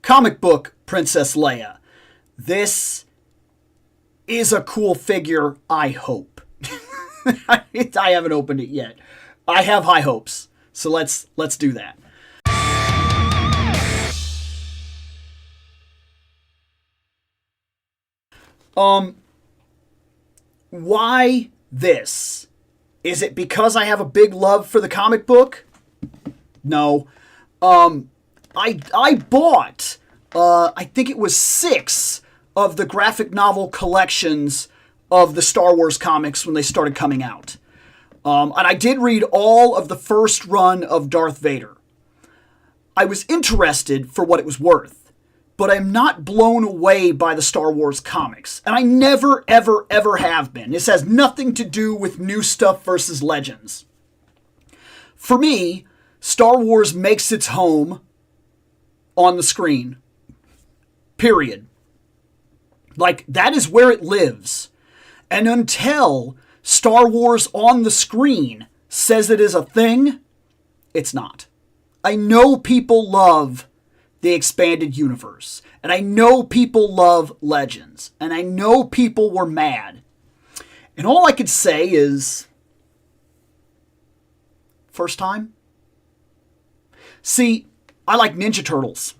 comic book Princess Leia. This is a cool figure, I hope. I haven't opened it yet. I have high hopes. So let's do that. Why this? Is it because I have a big love for the comic book? No. I bought, I think it was 6 of the graphic novel collections of the Star Wars comics when they started coming out. And I did read all of the first run of Darth Vader. I was interested for what it was worth, but I'm not blown away by the Star Wars comics. And I never, ever, ever have been. This has nothing to do with new stuff versus Legends. For me, Star Wars makes its home on the screen. Period. Like, that is where it lives. And until Star Wars on the screen says it is a thing, it's not. I know people love the expanded universe. And I know people love Legends. And I know people were mad. And all I could say is, first time? See, I like Ninja Turtles.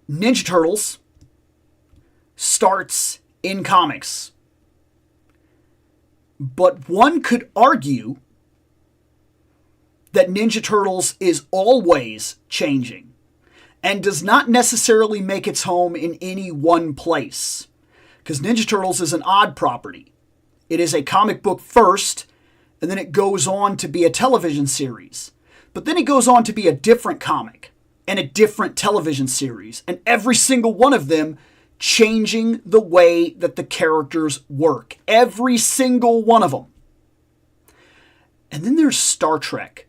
Ninja Turtles starts in comics. But one could argue that Ninja Turtles is always changing and does not necessarily make its home in any one place. Because Ninja Turtles is an odd property. It is a comic book first, and then it goes on to be a television series. But then it goes on to be a different comic and a different television series. And every single one of them changing the way that the characters work. Every single one of them. And then there's Star Trek.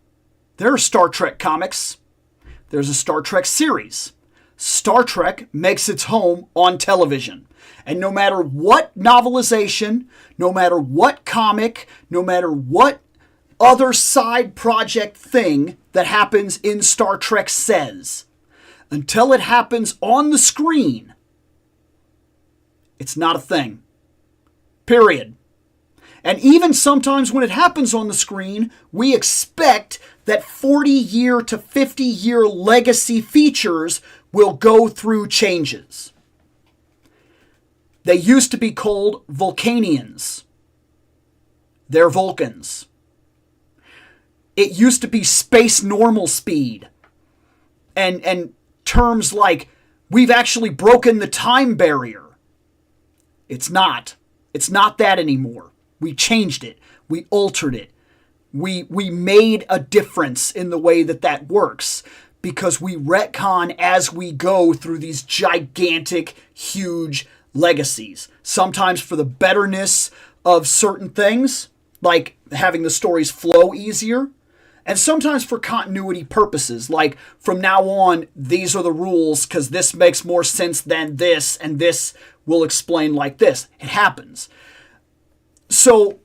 There are Star Trek comics. There's a Star Trek series. Star Trek makes its home on television. And no matter what novelization, no matter what comic, no matter what other side project thing that happens in Star Trek says, until it happens on the screen, it's not a thing. Period. And even sometimes when it happens on the screen, we expect that 40-year to 50-year legacy features will go through changes. They used to be called Vulcanians. They're Vulcans. It used to be space normal speed. And terms like, we've actually broken the time barrier. It's not. It's not that anymore. We changed it. We altered it. We made a difference in the way that works because we retcon as we go through these gigantic, huge legacies. Sometimes for the betterness of certain things, like having the stories flow easier, and sometimes for continuity purposes, like from now on, these are the rules because this makes more sense than this, and this will explain like this. It happens. So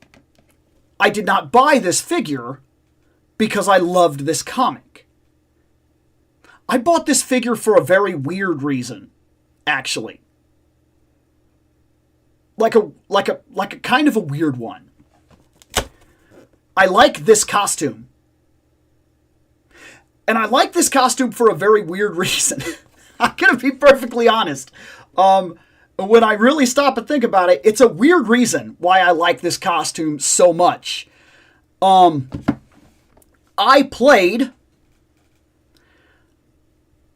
I did not buy this figure because I loved this comic. I bought this figure for a very weird reason, actually. Like a kind of a weird one. I like this costume. And I like this costume for a very weird reason. I'm going to be perfectly honest. When I really stop and think about it, it's a weird reason why I like this costume so much. I played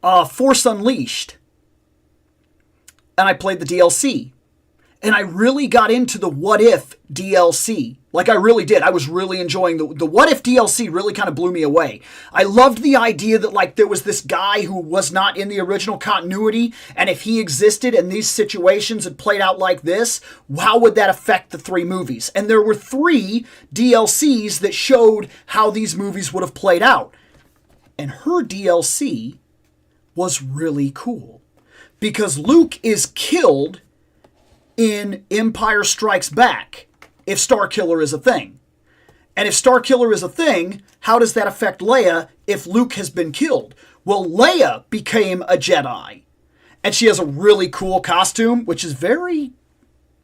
Force Unleashed. And I played the DLC. And I really got into the What If DLC. Like, I really did. I was really enjoying the What If DLC. Really kind of blew me away. I loved the idea that, like, there was this guy who was not in the original continuity, and if he existed and these situations had played out like this, how would that affect the 3 movies? And there were 3 DLCs that showed how these movies would have played out. And her DLC was really cool. Because Luke is killed in Empire Strikes Back, if Starkiller is a thing. And if Starkiller is a thing, how does that affect Leia if Luke has been killed? Well, Leia became a Jedi. And she has a really cool costume, which is very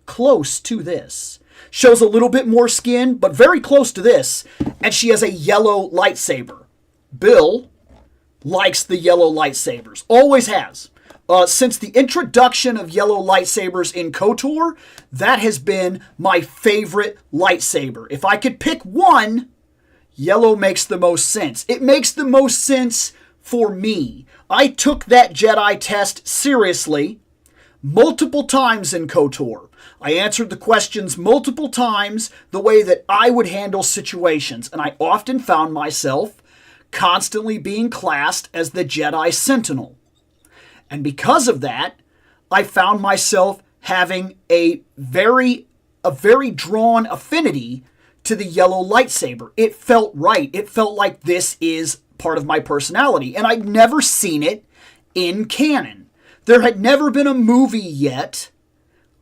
close to this. Shows a little bit more skin, but very close to this. And she has a yellow lightsaber. Bill likes the yellow lightsabers. Always has. Since the introduction of yellow lightsabers in KOTOR, that has been my favorite lightsaber. If I could pick one, yellow makes the most sense. It makes the most sense for me. I took that Jedi test seriously multiple times in KOTOR. I answered the questions multiple times the way that I would handle situations, and I often found myself constantly being classed as the Jedi Sentinel. And because of that, I found myself having a very drawn affinity to the yellow lightsaber. It felt right. It felt like this is part of my personality. And I'd never seen it in canon. There had never been a movie yet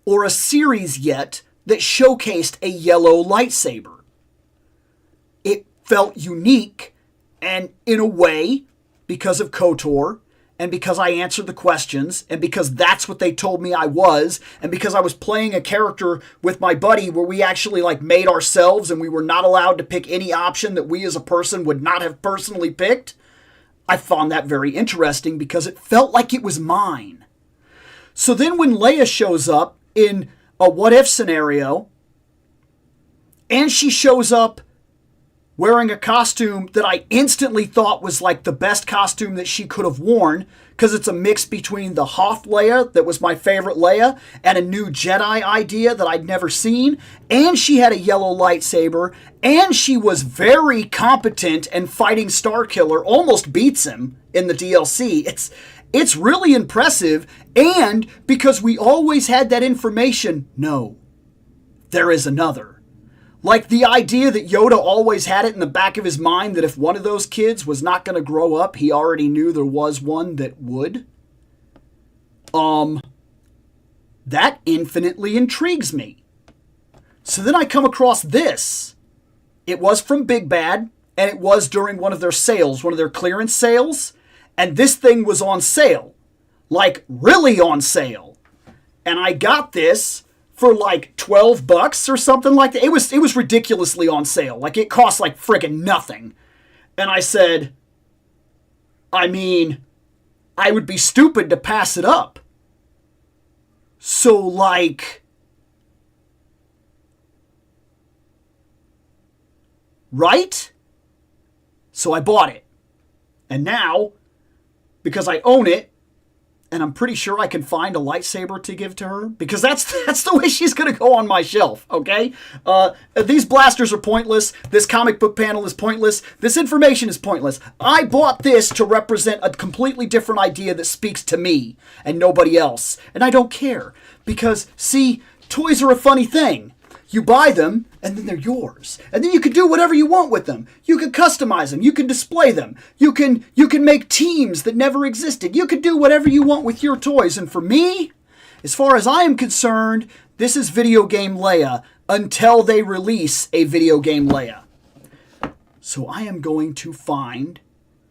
or a series yet that showcased a yellow lightsaber. It felt unique, and in a way, because of KOTOR, and because I answered the questions, and because that's what they told me I was, and because I was playing a character with my buddy where we actually made ourselves and we were not allowed to pick any option that we as a person would not have personally picked, I found that very interesting because it felt like it was mine. So then when Leia shows up in a what-if scenario, and she shows up wearing a costume that I instantly thought was the best costume that she could have worn, because it's a mix between the Hoth Leia, that was my favorite Leia, and a new Jedi idea that I'd never seen, and she had a yellow lightsaber, and she was very competent and fighting Starkiller, almost beats him in the DLC. It's really impressive, and because we always had that information, no, there is another. The idea that Yoda always had it in the back of his mind that if one of those kids was not going to grow up, he already knew there was one that would. That infinitely intrigues me. So then I come across this. It was from Big Bad, and it was during one of their sales, one of their clearance sales, and this thing was on sale. Really on sale. And I got this for $12 or something like that. It was ridiculously on sale. It cost frickin' nothing. And I said, I would be stupid to pass it up. So right? So I bought it. And now, because I own it, and I'm pretty sure I can find a lightsaber to give to her, because that's the way she's going to go on my shelf, okay? These blasters are pointless. This comic book panel is pointless. This information is pointless. I bought this to represent a completely different idea that speaks to me and nobody else. And I don't care, because, see, toys are a funny thing. You buy them, and then they're yours. And then you can do whatever you want with them. You can customize them. You can display them. You can make teams that never existed. You can do whatever you want with your toys. And for me, as far as I am concerned, this is video game Leia until they release a video game Leia. So I am going to find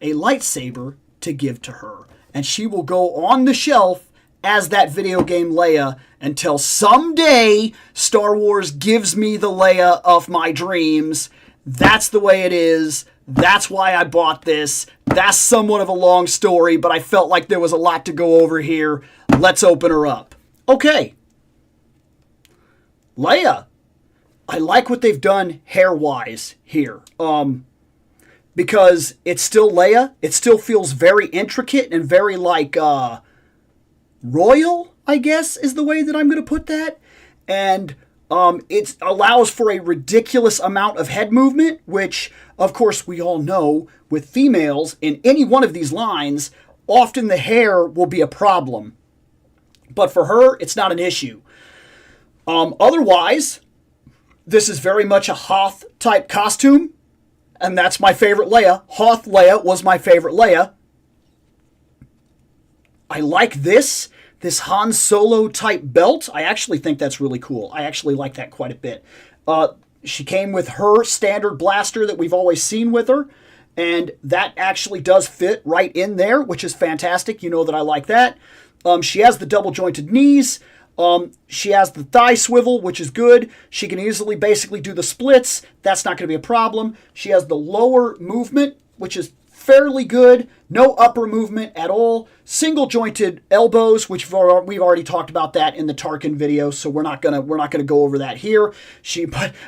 a lightsaber to give to her. And she will go on the shelf as that video game Leia until someday Star Wars gives me the Leia of my dreams. That's the way it is. That's why I bought this. That's somewhat of a long story, but I felt like there was a lot to go over here. Let's open her up. Okay. Leia. I like what they've done hair-wise here. Because it's still Leia. It still feels very intricate and very royal, I guess, is the way that I'm going to put that. And it allows for a ridiculous amount of head movement, which, of course, we all know with females in any one of these lines, often the hair will be a problem. But for her, it's not an issue. Otherwise, this is very much a Hoth-type costume, and that's my favorite Leia. Hoth Leia was my favorite Leia. I like this Han Solo type belt. I actually think that's really cool. I actually like that quite a bit. She came with her standard blaster that we've always seen with her, and that actually does fit right in there, which is fantastic. You know that I like that. She has the double jointed knees. She has the thigh swivel, which is good. She can easily basically do the splits. That's not going to be a problem. She has the lower movement, which is fairly good. No upper movement at all. Single jointed elbows, which we've already talked about that in the Tarkin video, so we're not gonna go over that here.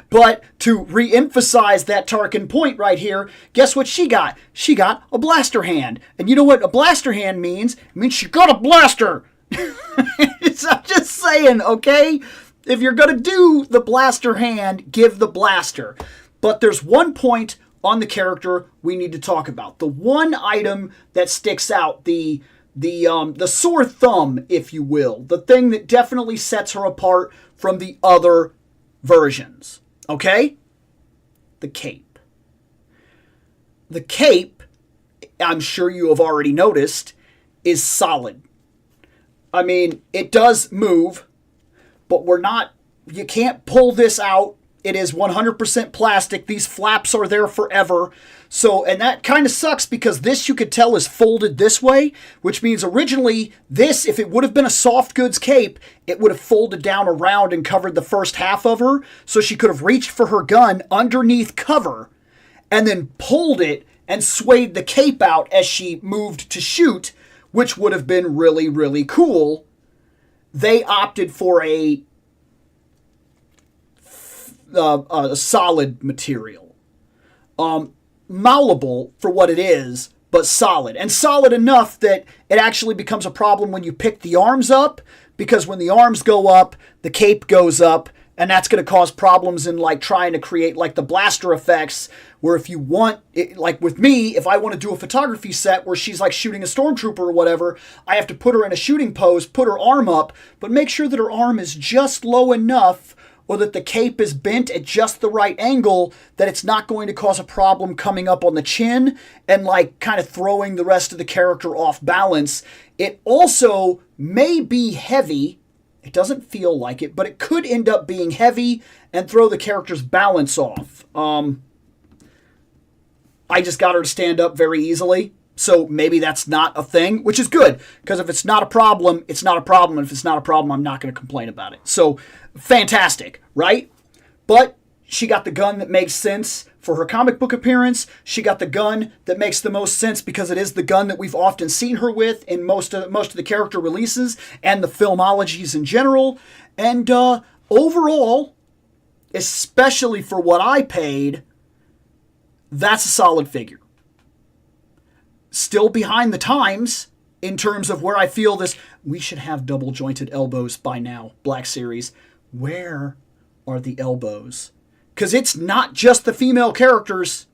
But to re-emphasize that Tarkin point right here, guess what she got? She got a blaster hand. And you know what a blaster hand means? It means she got a blaster. I'm just saying, okay? If you're gonna do the blaster hand, give the blaster. But there's one point on the character we need to talk about. The one item that sticks out, the sore thumb, if you will, the thing that definitely sets her apart from the other versions. Okay? The cape. The cape, I'm sure you have already noticed, is solid. I mean, it does move, but you can't pull this out. It is 100% plastic. These flaps are there forever. So, and that kind of sucks because this, you could tell, is folded this way, which means originally this, if it would have been a soft goods cape, it would have folded down around and covered the first half of her. So she could have reached for her gun underneath cover and then pulled it and swayed the cape out as she moved to shoot, which would have been really, really cool. They opted for a solid material. Malleable for what it is, but solid. And solid enough that it actually becomes a problem when you pick the arms up, because when the arms go up, the cape goes up, and that's going to cause problems in like trying to create like the blaster effects, where if you want, like with me, if I want to do a photography set where she's like shooting a stormtrooper or whatever, I have to put her in a shooting pose, put her arm up, but make sure that her arm is just low enough or that the cape is bent at just the right angle, that it's not going to cause a problem coming up on the chin and like kind of throwing the rest of the character off balance. It also may be heavy. It doesn't feel like it, but it could end up being heavy and throw the character's balance off. I just got her to stand up very easily. So maybe that's not a thing, which is good, because if it's not a problem, it's not a problem. And if it's not a problem, I'm not going to complain about it. So fantastic, right? But she got the gun that makes sense for her comic book appearance. She got the gun that makes the most sense because it is the gun that we've often seen her with in most of the character releases and the filmologies in general. And overall, especially for what I paid, that's a solid figure. Still behind the times in terms of where I feel this. We should have double jointed elbows by now, Black Series. Where are the elbows? Because it's not just the female characters.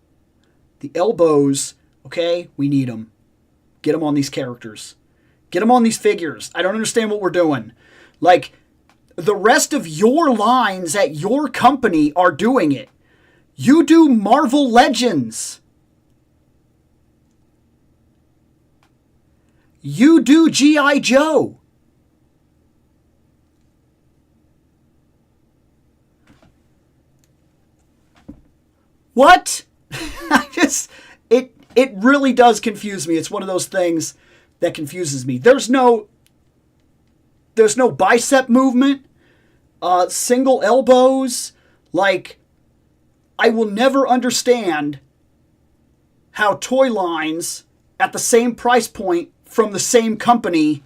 The elbows, okay, we need them. Get them on these characters. Get them on these figures. I don't understand what we're doing. Like, the rest of your lines at your company are doing it. You do Marvel Legends. You do G.I. Joe. What? It really does confuse me. It's one of those things that confuses me. There's no bicep movement, single elbows. Like, I will never understand how toy lines at the same price point from the same company,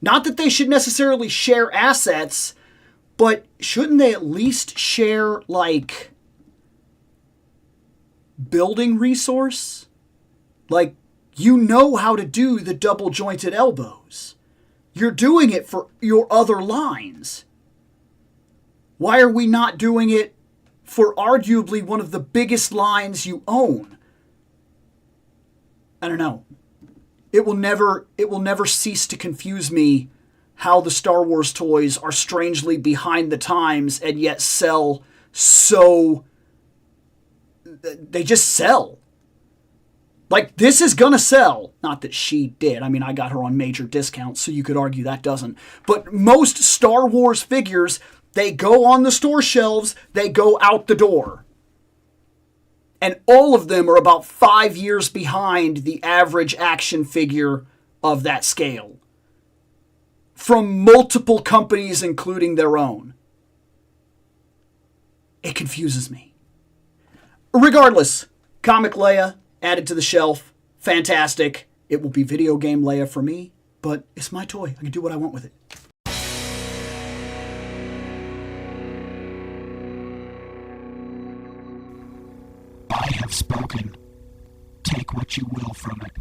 not that they should necessarily share assets, but shouldn't they at least share, like, building resource? Like, you know how to do the double jointed elbows. You're doing it for your other lines. Why are we not doing it for arguably one of the biggest lines you own? I don't know. It will never cease to confuse me how the Star Wars toys are strangely behind the times and yet sell so... They just sell. Like, this is gonna sell. Not that she did. I mean, I got her on major discounts, so you could argue that doesn't. But most Star Wars figures They go on the store shelves, they go out the door. And all of them are about 5 years behind the average action figure of that scale. From multiple companies, including their own. It confuses me. Regardless, Comic Leia added to the shelf. Fantastic. It will be video game Leia for me, but it's my toy. I can do what I want with it. I have spoken. Take what you will from it.